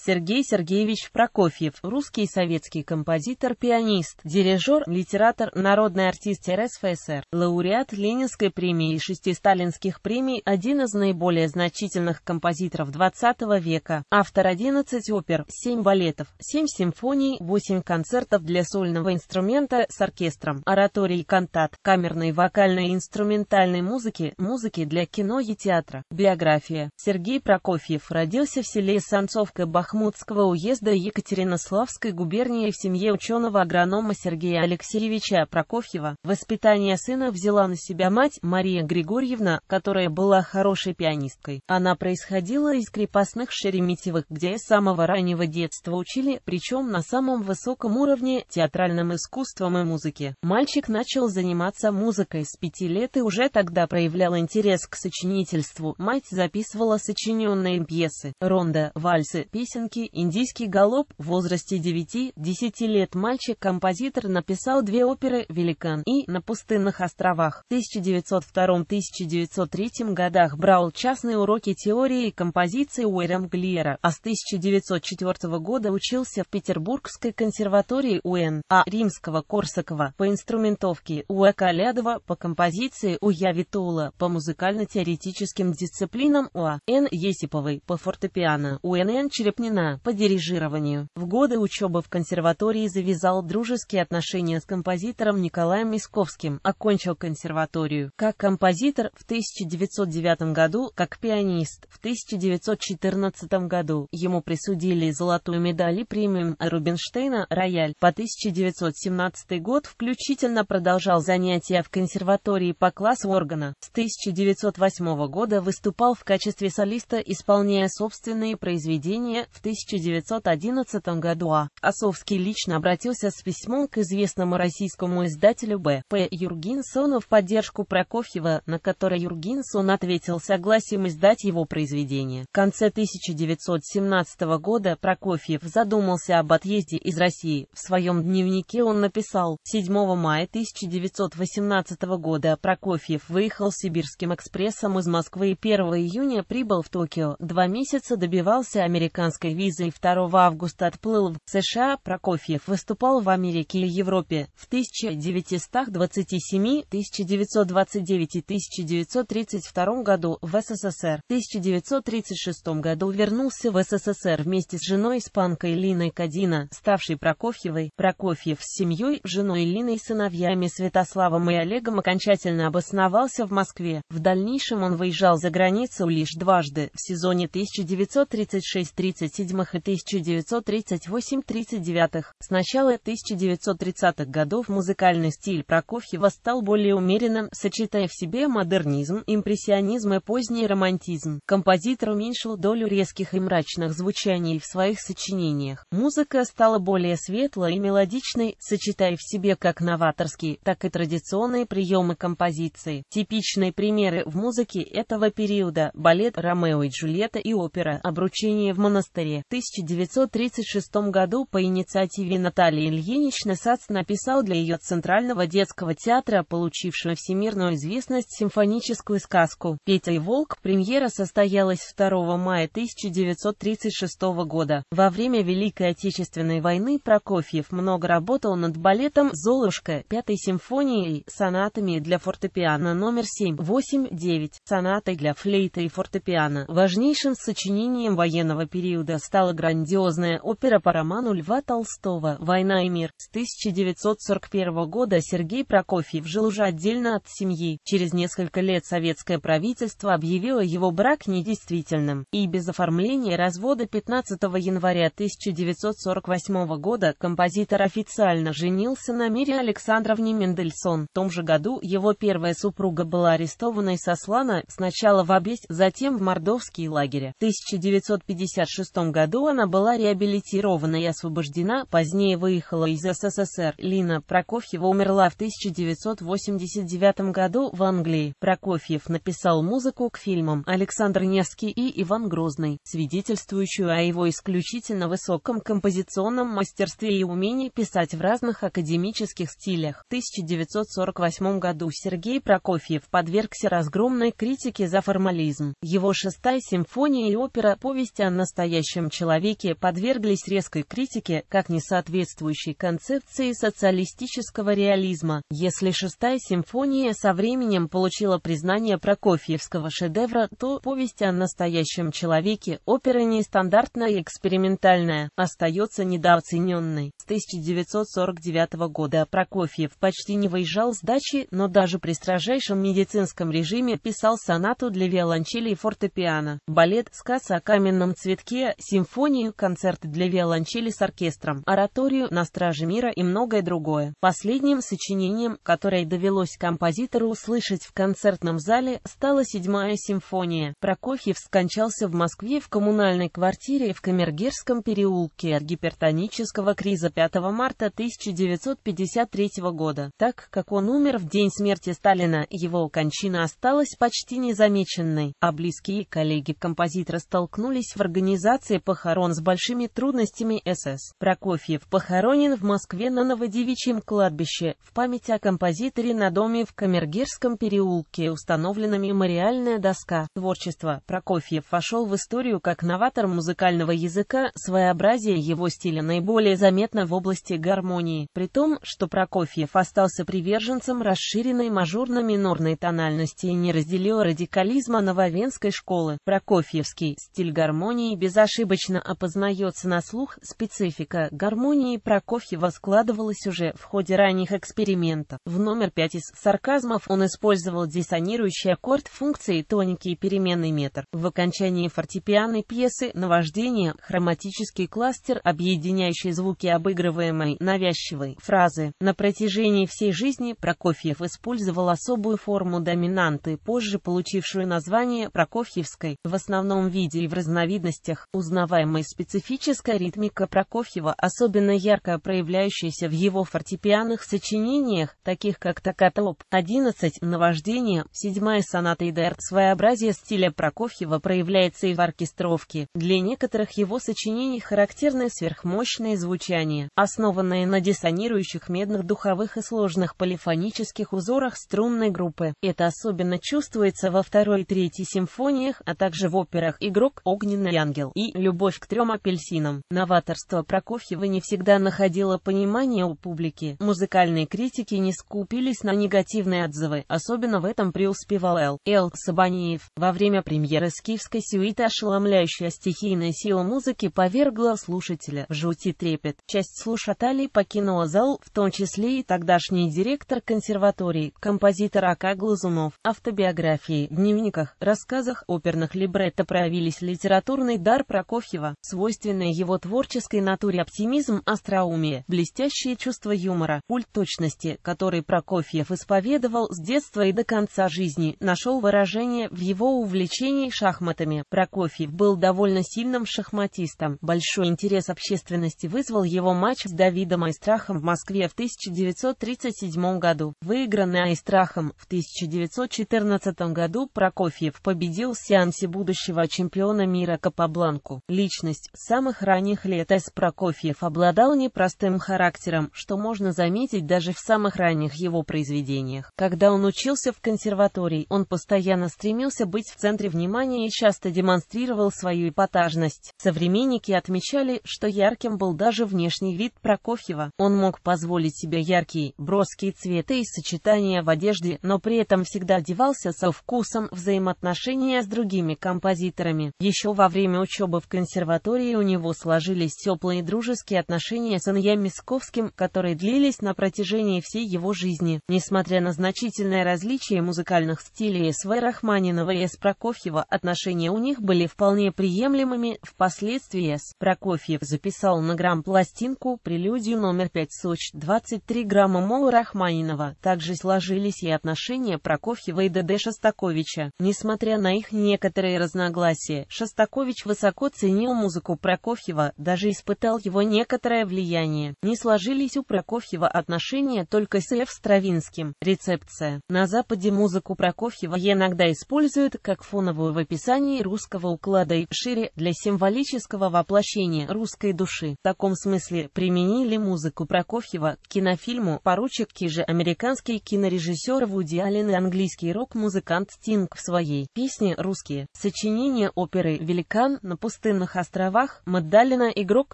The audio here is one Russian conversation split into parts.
Сергей Сергеевич Прокофьев, русский и советский композитор, пианист, дирижер, литератор, народный артист РСФСР, лауреат Ленинской премии и 6 сталинских премий, один из наиболее значительных композиторов XX века, автор 11 опер, 7 балетов, 7 симфоний, 8 концертов для сольного инструмента с оркестром, ораторий, кантат, камерной, вокальной и инструментальной музыки, музыки для кино и театра. Биография. Сергей Прокофьев родился в селе Санцовка Бахмутского уезда Екатеринославской губернии в семье ученого-агронома Сергея Алексеевича Прокофьева. Воспитание сына взяла на себя мать, Мария Григорьевна, которая была хорошей пианисткой. Она происходила из крепостных Шереметьевых, где с самого раннего детства учили, причем на самом высоком уровне, театральным искусством и музыке. Мальчик начал заниматься музыкой с 5 лет и уже тогда проявлял интерес к сочинительству. Мать записывала сочиненные пьесы, рондо, вальсы, песенки, индийский галоп. В возрасте 9-10 лет мальчик-композитор написал 2 оперы «Великан» и «На пустынных островах». В 1902-1903 годах брал частные уроки теории и композиции у Эрамглиера, а с 1904 года учился в Петербургской консерватории у Н.А. Римского-Корсакова по инструментовке, у А. Калядова по композиции, у Я. Витула по музыкально-теоретическим дисциплинам, у А. Н. Есиповой по фортепиано, у Н.Н. Черепнина по дирижированию. В годы учебы в консерватории завязал дружеские отношения с композитором Николаем Мисковским, окончил консерваторию. Как композитор в 1909 году, как пианист в 1914 году. Ему присудили золотую медаль и премию Рубинштейна «Рояль». По 1917 год включительно продолжал занятия в консерватории по классу органа. С 1908 года выступал в качестве солиста, исполняя собственные произведения. В 1911 году Осовский лично обратился с письмом к известному российскому издателю Б.П. Юргенсону в поддержку Прокофьева, на которое Юргенсон ответил согласием издать его произведение. В конце 1917 года Прокофьев задумался об отъезде из России. В своем дневнике он написал: 7 мая 1918 года Прокофьев выехал Сибирским экспрессом из Москвы и 1 июня прибыл в Токио. 2 месяца добивался американской визы и 2 августа отплыл в США. Прокофьев выступал в Америке и Европе в 1927, 1929 и 1932 году в СССР. В 1936 году вернулся в СССР вместе с женой испанкой Линой Кадино, ставшей Прокофьевой. Прокофьев с семьей, женой Линой и сыновьями Святославом и Олегом окончательно обосновался в Москве. В дальнейшем он выезжал за границу лишь дважды, в сезоне 1936-37 и 1938-39. С начала 1930-х годов музыкальный стиль Прокофьева стал более умеренным, сочетая в себе модернизм, импрессионизм и поздний романтизм. Композитор уменьшил долю резких и мрачных звучаний в своих сочинениях. Музыка стала более светлой и мелодичной, сочетая в себе как новаторские, так и традиционные приемы композиции. Типичные примеры в музыке этого периода: балет «Ромео и Джульетта» и опера «Обручение в монастыре». В 1936 году по инициативе Натальи Ильиничны Сац написал для ее Центрального детского театра, получившего всемирную известность, симфоническую сказку «Петя и волк». Премьера состоялась 2 мая 1936 года. Во время Великой Отечественной войны Прокофьев много работал над балетом «Золушка», 5-й симфонией, сонатами для фортепиано номер 7, 8, 9, сонатой для флейты и фортепиано. Важнейшим сочинением военного периода стала грандиозная опера по роману Льва Толстого «Война и мир». С 1941 года Сергей Прокофьев жил уже отдельно от семьи. Через несколько лет советское правительство объявило его брак недействительным, и без оформления развода 15 января 1948 года композитор официально женился на Мире Александровне Мендельсон. В том же году его первая супруга была арестована и сослана сначала в Обездь, затем в мордовские лагеря. В 1956 году она была реабилитирована и освобождена, позднее выехала из СССР. Лина Прокофьева умерла в 1989 году в Англии. Прокофьев написал музыку к фильмам «Александр Невский» и «Иван Грозный», свидетельствующую о его исключительно высоком композиционном мастерстве и умении писать в разных академических стилях. В 1948 году Сергей Прокофьев подвергся разгромной критике за формализм. Его 6-я симфония и опера «Повесть о настоящем настоящем человеке подверглись резкой критике, как несоответствующей концепции социалистического реализма. Если шестая симфония со временем получила признание прокофьевского шедевра, то повесть о настоящем человеке, опера нестандартная и экспериментальная, остается недооцененной. С 1949 года Прокофьев почти не выезжал с дачи, но даже при строжайшем медицинском режиме писал сонату для виолончели и фортепиано, балет «Сказ о каменном цветке», симфонию, концерты для виолончели с оркестром, ораторию «На страже мира» и многое другое. Последним сочинением, которое довелось композитору услышать в концертном зале, стала седьмая симфония. Прокофьев скончался в Москве в коммунальной квартире в Камергерском переулке от гипертонического криза 5 марта 1953 года. Так как он умер в день смерти Сталина, его кончина осталась почти незамеченной, а близкие коллеги композитора столкнулись в организации похорон с большими трудностями СС. Прокофьев похоронен в Москве на Новодевичьем кладбище. В память о композиторе на доме в Камергерском переулке установлена мемориальная доска. Творчество Прокофьев вошел в историю как новатор музыкального языка, своеобразие его стиля наиболее заметно в области гармонии, при том, что Прокофьев остался приверженцем расширенной мажорно-минорной тональности и не разделил радикализма нововенской школы. Прокофьевский стиль гармонии безошибочно опознается на слух, специфика гармонии Прокофьева складывалась уже в ходе ранних экспериментов. В номер 5 из сарказмов он использовал диссонирующий аккорд функции тоники и переменный метр. В окончании фортепианной пьесы «Наваждение» хроматический кластер, объединяющий звуки обыгрываемой навязчивой фразы. На протяжении всей жизни Прокофьев использовал особую форму доминанты, позже получившую название прокофьевской, в основном виде и в разновидностях. Узнаваемая специфическая ритмика Прокофьева, особенно ярко проявляющаяся в его фортепианных сочинениях, таких как «Токката Оп. 11», «Наваждение», седьмая соната и д.р. Своеобразие стиля Прокофьева проявляется и в оркестровке. Для некоторых его сочинений характерно сверхмощное звучание, основанное на диссонирующих медных духовых и сложных полифонических узорах струнной группы. Это особенно чувствуется во второй и третьей симфониях, а также в операх «Игрок», «Огненный ангел» и «Любовь к 3 апельсинам». Новаторство Прокофьева не всегда находило понимание у публики. Музыкальные критики не скупились на негативные отзывы, особенно в этом преуспевал Л. Сабаниев. Во время премьеры скифской сюиты ошеломляющая стихийная сила музыки повергла слушателя в жуть и трепет. Часть слушателей покинула зал, в том числе и тогдашний директор консерватории, композитор А.К. Глазунов. Автобиографии, дневниках, рассказах, оперных либретто проявились литературный дар Прокофьева, свойственный его творческой натуре оптимизм, остроумие, блестящее чувство юмора, культ точности, который Прокофьев исповедовал с детства и до конца жизни, нашел выражение в его увлечении шахматами. Прокофьев был довольно сильным шахматистом. Большой интерес общественности вызвал его матч с Давидом Айстрахом в Москве в 1937 году. Выигранный Айстрахом в 1914 году, Прокофьев победил в сеансе будущего чемпиона мира Капабланку. Личность с самых ранних лет С. Прокофьев обладал непростым характером, что можно заметить даже в самых ранних его произведениях. Когда он учился в консерватории, он постоянно стремился быть в центре внимания и часто демонстрировал свою эпатажность. Современники отмечали, что ярким был даже внешний вид Прокофьева. Он мог позволить себе яркие, броские цветы и сочетания в одежде, но при этом всегда одевался со вкусом. Взаимоотношения с другими композиторами. Еще во время учебы в консерватории у него сложились теплые дружеские отношения с Ильей Мясковским, которые длились на протяжении всей его жизни. Несмотря на значительное различие музыкальных стилей С.В. Рахманинова и С. Прокофьева, отношения у них были вполне приемлемыми. Впоследствии С. Прокофьев записал на грамм-пластинку прелюдию номер 5 Соч 23 грамма Молу Рахманинова. Также сложились и отношения Прокофьева и Д.Д. Шостаковича. Несмотря на их некоторые разногласия, Шостакович высоко ценил музыку Прокофьева, даже испытал его некоторое влияние. Не сложились у Прокофьева отношения только с Ф. Стравинским. Рецепция. На Западе музыку Прокофьева иногда используют как фоновую в описании русского уклада и шире для символического воплощения русской души. В таком смысле применили музыку Прокофьева к кинофильму «Поручик Кижи» американский кинорежиссер Вуди Аллен и английский рок-музыкант Стинг в своей песне «Русские». Сочинение оперы «Великан» на пустыне пустынных островах, Маддалина, игрок,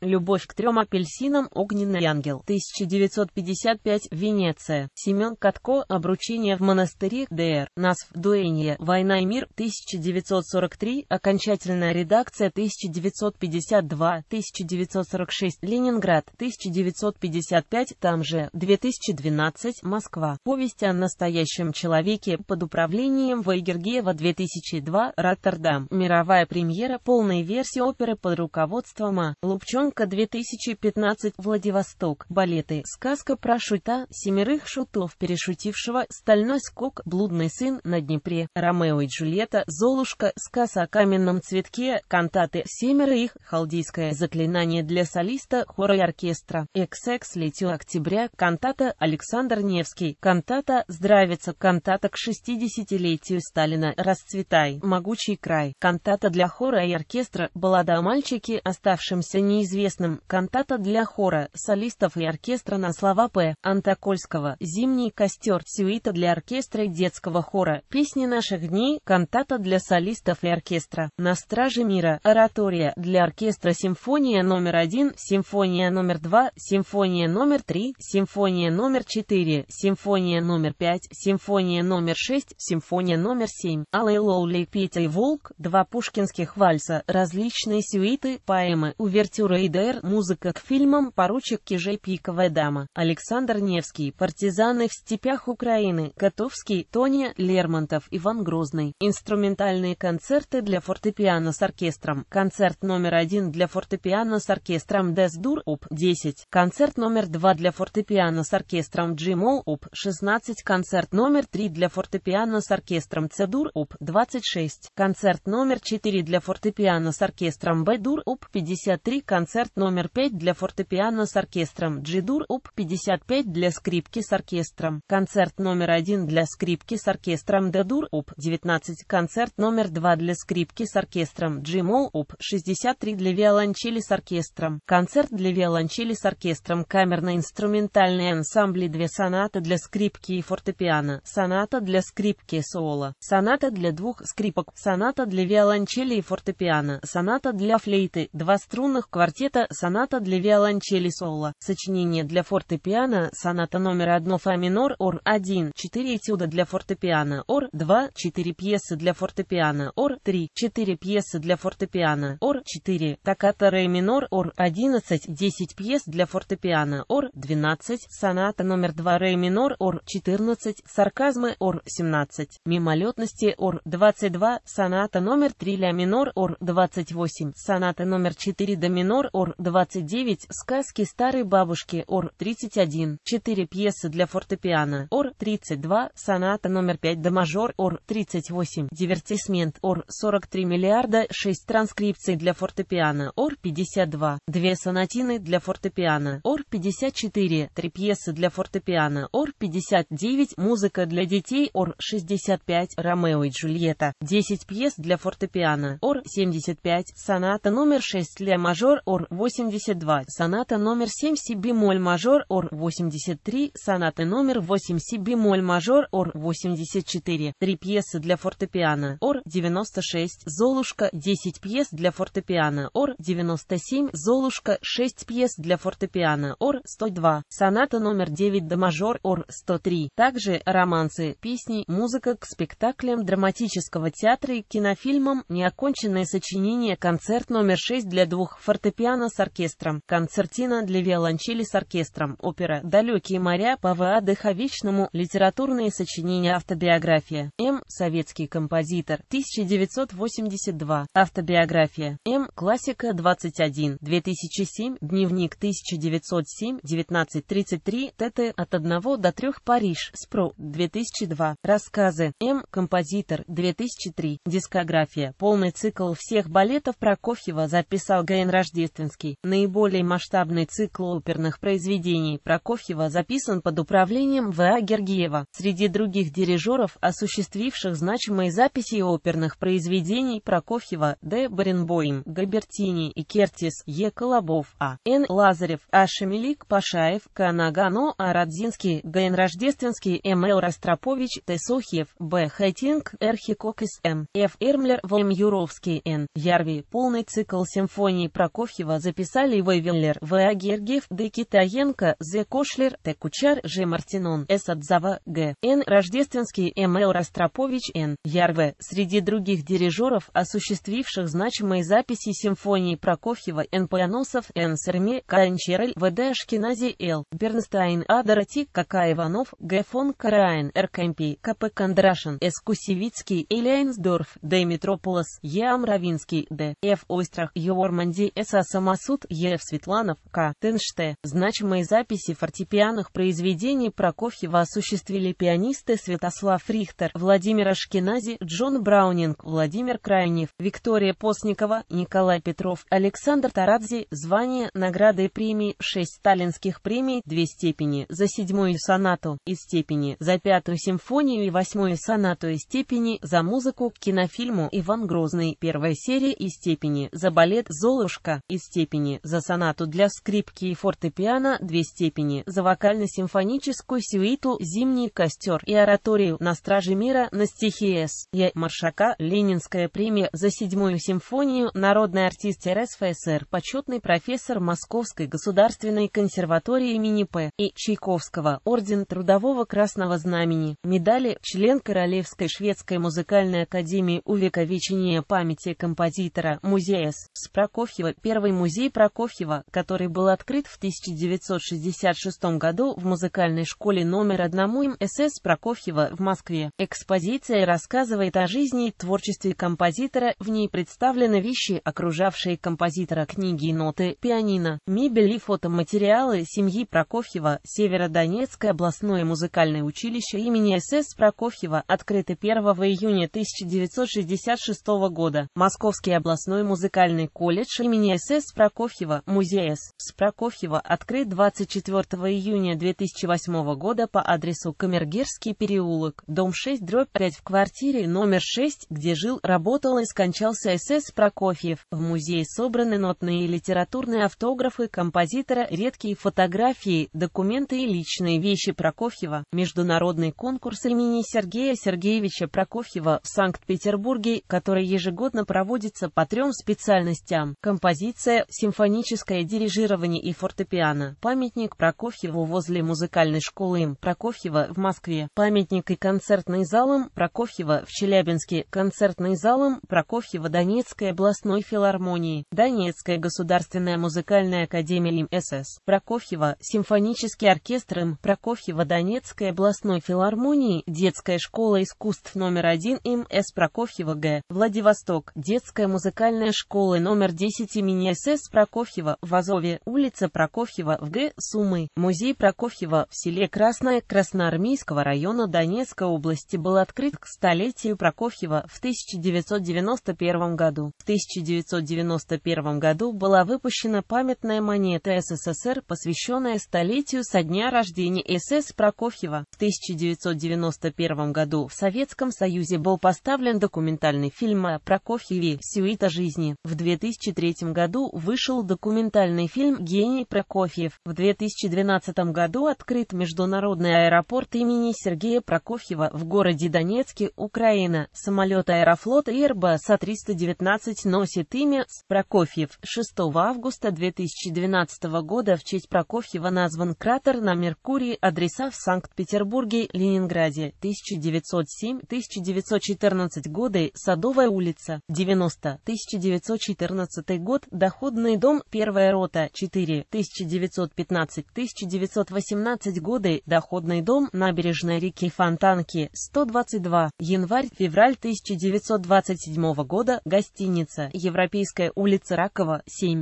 любовь к 3 апельсинам, огненный ангел. 1955, Венеция. Семен Катко, обручение в монастыре, ДР. Насф, Дуэнья, война и мир. 1943, окончательная редакция. 1952, 1946, Ленинград. 1955, там же. 2012, Москва. Повесть о настоящем человеке, под управлением В. Гергиева. 2002, Роттердам. Мировая премьера полной версии оперы под руководством А. Лубчонка. 2015, Владивосток. Балеты. Сказка про шута, 7 шутов, перешутившего, стальной скок, блудный сын на Днепре, Ромео и Джульетта, Золушка, сказ о каменном цветке, кантаты, 7 их, халдейское заклинание для солиста, хора и оркестра, XX, летю октября, кантата, Александр Невский, кантата, здравица, кантата к 60-летию Сталина, расцветай, могучий край, кантата для хора и оркестра, баллада о мальчике, оставшемся неизвестным, кантата для хора, солистов и оркестра на слова П. Антокольского, зимний костер, сюита для оркестра и детского хора, песни наших дней, кантата для солистов и оркестра, на страже мира, оратория для оркестра, симфония номер 1, симфония номер 2, симфония номер 3, симфония номер 4, симфония номер 5, симфония номер 6, симфония номер 7, Алый Лоули, Петя и Волк, 2 пушкинских вальса, различные сюиты, поэмы, увертюра и ДР, музыка к фильмам, поручик Кижей, Пиковая дама, Александр Невский, партизаны в степях Украины, Котовский, Тоня, Лермонтов, Иван Грозный, инструментальные концерты для фортепиано с оркестром, концерт номер 1 для фортепиано с оркестром Дес-дур, Оп. 10, концерт номер 2 для фортепиано с оркестром G-мол, Оп. 16, концерт номер 3 для фортепиано с оркестром С-дур, Оп. 26, концерт номер 4 для фортепиано с оркестром Б-дур, Оп. 53, концерт номер 5 для фортепиано с оркестром G-дур, Оп. 55 для скрипки с оркестром, концерт номер 1 для скрипки с оркестром Д-дур, Оп. 19, концерт номер 2 для скрипки с оркестром G-мол, Оп. 63 для виолончели с оркестром, концерт для виолончели с оркестром, камерно-инструментальные ансамбли, 2 сонаты для скрипки и фортепиано, соната для скрипки соло, соната для 2 скрипок, соната для виолончели и фортепиано, соната для флейты, 2 струнных квартета, соната для виолончели соло, сочинение для фортепиано, соната номер 1 фа минор, ор-1, 4 этюда для фортепиано, ор-2, 4 пьесы для фортепиано, ор-3, 4 пьесы для фортепиано, ор-4, токката ре минор, ор-11, 10 пьес для фортепиано, ор-12, соната номер 2 ре минор, ор-14, сарказмы, ор-17, мимолетности, ор-22, соната номер 3 ля минор, ор-28, соната номер 4 до минор, ор-29, сказки старой бабушки, ор-31, 4 пьесы для фортепиано, ор-32, соната номер 5 до мажор, ор-38, дивертисмент, ор-43 миллиарда, 6 транскрипций для фортепиано, ор-52, 2 сонатины для фортепиано, ор-54, 3 пьесы для фортепиано, ор-59, музыка для детей, ор-65, Ромео и Джульетта, 10 пьес для фортепиано, ор-75, соната номер 6 ля мажор, ор-82, соната номер 7 си бемоль мажор, ор-83, соната номер 8 си бемоль мажор, ор-84, 3 пьесы для фортепиано, ор-96, Золушка, 10 пьес для фортепиано, ор-97, Золушка, 6 пьес для фортепиано, ор-102, соната номер 9 до мажор, ор-103, также романсы, песни, музыка к спектаклям драматического театра и кинофильмам, неоконченное сочинение, концерт номер 6 для 2 фортепиано с оркестром, концертина для виолончели с оркестром, опера «Далекие моря» по В.А. Дыховечному, литературные сочинения, автобиография, М. Советский композитор, 1982, автобиография, М. Классика 21, 2007, дневник 1907, 1933, ТТ, от 1 до 3, Париж, СПРО, 2002, рассказы, М. Композитор, 2003, дискография, полный цикл всех балетов Прокофьева записал Г.Н. Рождественский, наиболее масштабный цикл оперных произведений Прокофьева записан под управлением В.А. Гергиева. Среди других дирижеров, осуществивших значимые записи оперных произведений Прокофьева, Д. Баренбойм, Габертини и Кертис, Е. Колобов, А. Н. Лазарев, А. Шемелик, Пашаев, К. Нагано, А. Радзинский, Г.Н. Рождественский, М. Л. Ростропович, Т. Сохьев, Б. Хайтинг, Р. Хикокис, М. Ф. Эрмлер, В. М. Юровский, Н. Ярви. Москве. Полный цикл симфоний Прокофьева записали В. Виллер, В. А. Гергиев, Д. Китаенко, З. Кошлер, Т. Кучар, Ж. Мартинон, С. Отзава, Г. Н. Рождественский, М. Л. Ростропович, Н. Ярве. Среди других дирижеров, осуществивших значимые записи симфоний Прокофьева, Н. Паносов, Н. Серме, К. Нчерель, В. Д. Ашкенази, Л. Бернстайн, А. Дороти, К. К. Иванов, Г. фон Карайн, Р. Кэмпи, К. П. Кондрашин, С. Кусевицкий, Л. Эйнсдорф, Д. Митрополос, Е. Амравинский, Д. Ф. Ойстрах, Ё. Орманди, С. А. Самосуд, Е. Ф. Светланов, К. Тенште. Значимые записи фортепианных произведений Прокофьева осуществили пианисты Святослав Рихтер, Владимир Ашкенази, Джон Браунинг, Владимир Крайнев, Виктория Постникова, Николай Петров, Александр Тарадзе. Звания, награды и премии: 6 сталинских премий, 2 степени за 7-ю сонату и степени за 5-ю симфонию и 8-ю сонату и степени за музыку к кинофильму «Иван Грозный», 1-я серия и степени за балет «Золушка» и степени за сонату для скрипки и фортепиано, 2 степени за вокально-симфоническую сюиту «Зимний костер» и ораторию «На страже мира» на стихи С. Е. Маршака, Ленинская премия за 7-ю симфонию, народный артист РСФСР, почетный профессор Московской государственной консерватории имени П. И. Чайковского, орден Трудового Красного Знамени, медали, член Королевской шведской музыкальной академии, увековечение памяти композитора, музей С. Прокофьева. Первый музей Прокофьева, который был открыт в 1966 году в музыкальной школе номер 1 им С. Прокофьева в Москве. Экспозиция рассказывает о жизни и творчестве композитора, в ней представлены вещи, окружавшие композитора, книги и ноты, пианино, мебель и фотоматериалы семьи Прокофьева. Северодонецкое областное музыкальное училище имени С. Прокофьева, открыто 1 июня 1966 года. Московский областной музыкальный колледж имени С. Прокофьева, музей С. Прокофьева, открыт 24 июня 2008 года по адресу Камергерский переулок, дом 6/5 в квартире номер 6, где жил, работал и скончался С. Прокофьев. В музее собраны нотные и литературные автографы композитора, редкие фотографии, документы и личные вещи Прокофьева. Международный конкурс имени Сергея Сергеевича Прокофьева в Санкт-Петербурге, который ежегодно проводится по 3 специальностям: композиция, симфоническое дирижирование и фортепиано. Памятник Прокофьеву возле музыкальной школы им. Прокофьева в Москве. Памятник и концертный зал им. Прокофьева в Челябинске. Концертный зал им. Прокофьева Донецкой областной филармонии. Донецкая государственная музыкальная академия им СС. Прокофьева. Симфонический оркестр им. Прокофьева Донецкой областной филармонии. Детская школа искусств номер 1 им С. Прокофьева Г. Владивосток. Детская музыкальная школа номер 10 имени С. Прокофьева в Азове. Улица Прокофьева в Г. Сумы. Музей Прокофьева в селе Красное Красноармейского района Донецкой области был открыт к столетию Прокофьева в 1991 году. В 1991 году была выпущена памятная монета СССР, посвященная столетию со дня рождения С. Прокофьева. В 1991 году в Советском Союзе был поставлен документальный фильм о Прокофьеве «Сюита жизни». В 2003 году вышел документальный фильм «Гений Прокофьев». В 2012 году открыт международный аэропорт имени Сергея Прокофьева в городе Донецке, Украина. Самолет Аэрофлот Airbus А319 носит имя С. Прокофьев. 6 августа 2012 года в честь Прокофьева назван кратер на Меркурии. Адреса в Санкт-Петербурге, Ленинграде. 1907-1914 годы. Садовая улица. 90. 1914 год. Доходный дом. 1-я рота. 4. 1915-1918 годы. Доходный дом. Набережная реки Фонтанки. 122. Январь-февраль 1927 года. Гостиница. Европейская улица Ракова. 7.